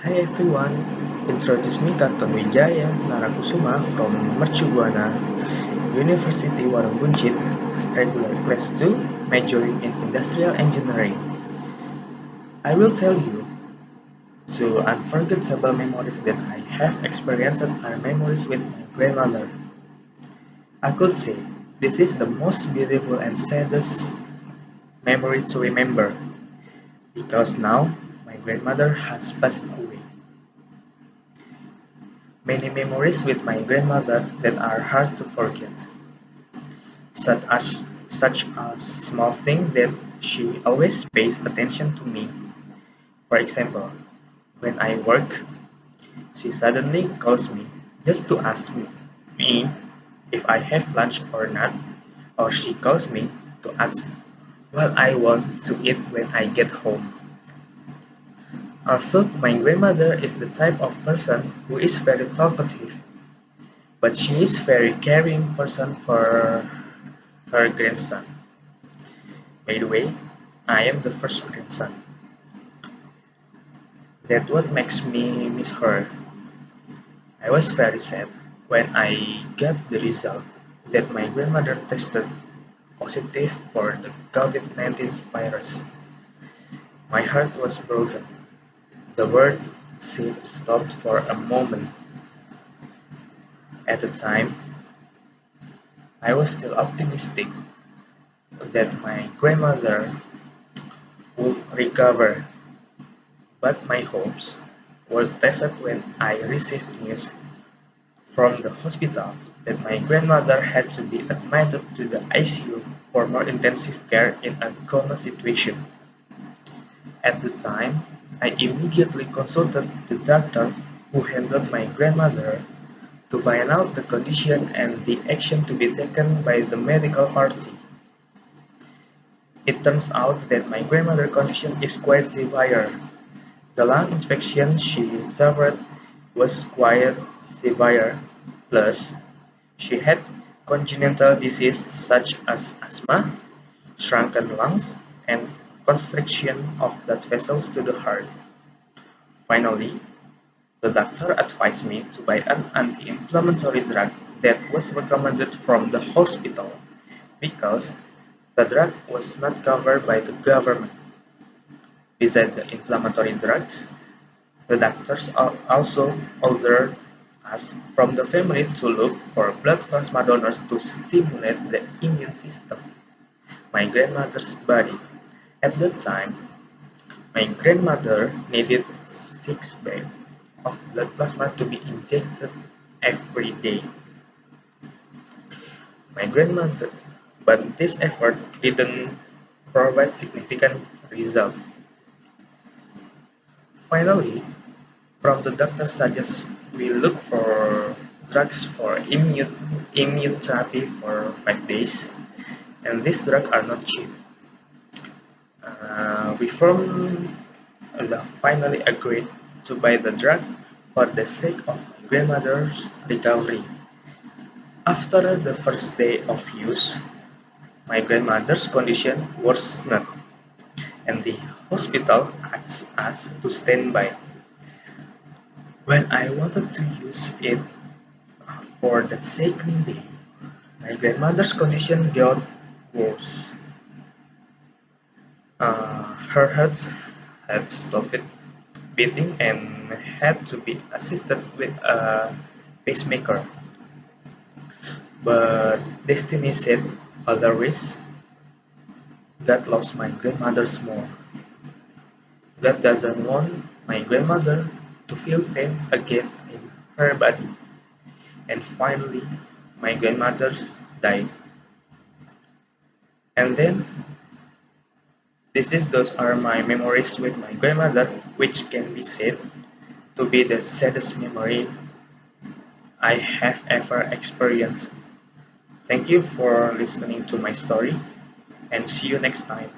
Hi everyone, introduce me Katon Wijaya Narakusuma from Mercubuana University Warung Buncit, regular class 2, majoring in industrial engineering. I will tell you two unforgettable memories that I have experienced are memories with my grandmother. I could say this is the most beautiful and saddest memory to remember because now my grandmother has passed away. Many memories with my grandmother that are hard to forget, such as small thing that she always pays attention to me. For example, when I work, she suddenly calls me just to ask me if I have lunch or not, or she calls me to ask what I want to eat when I get home. Also, my grandmother is the type of person who is very talkative, but she is very caring person for her grandson. By the way, I am the first grandson. That's what makes me miss her. I was very sad when I got the result that my grandmother tested positive for the COVID-19 virus. My heart was broken. The world seemed stopped for a moment. At the time, I was still optimistic that my grandmother would recover, but my hopes were tested when I received news from the hospital that my grandmother had to be admitted to the ICU for more intensive care in a coma situation. At the time, I immediately consulted the doctor who handled my grandmother to find out the condition and the action to be taken by the medical party. It turns out that my grandmother's condition is quite severe. The lung infection she suffered was quite severe, plus she had congenital diseases such as asthma, shrunken lungs, and constriction of blood vessels to the heart. Finally, the doctor advised me to buy an anti-inflammatory drug that was recommended from the hospital because the drug was not covered by the government. Besides the inflammatory drugs, the doctors also ordered us from the family to look for blood plasma donors to stimulate the immune system. My grandmother's body. At that time, my grandmother needed 6 bags of blood plasma to be injected every day. My grandmother, but this effort didn't provide significant result. Finally, from the doctor suggests we look for drugs for immune therapy for 5 days, and these drugs are not cheap. We finally agreed to buy the drug for the sake of my grandmother's recovery. After the first day of use, my grandmother's condition worsened, and the hospital asked us to stand by. When I wanted to use it for the second day, my grandmother's condition got worse. Her heart had stopped beating and had to be assisted with a pacemaker. But destiny said otherwise. God loves my grandmother's more. God doesn't want my grandmother to feel pain again in her body. And finally, my grandmother died. And then, those are my memories with my grandmother, which can be said to be the saddest memory I have ever experienced. Thank you for listening to my story, and see you next time.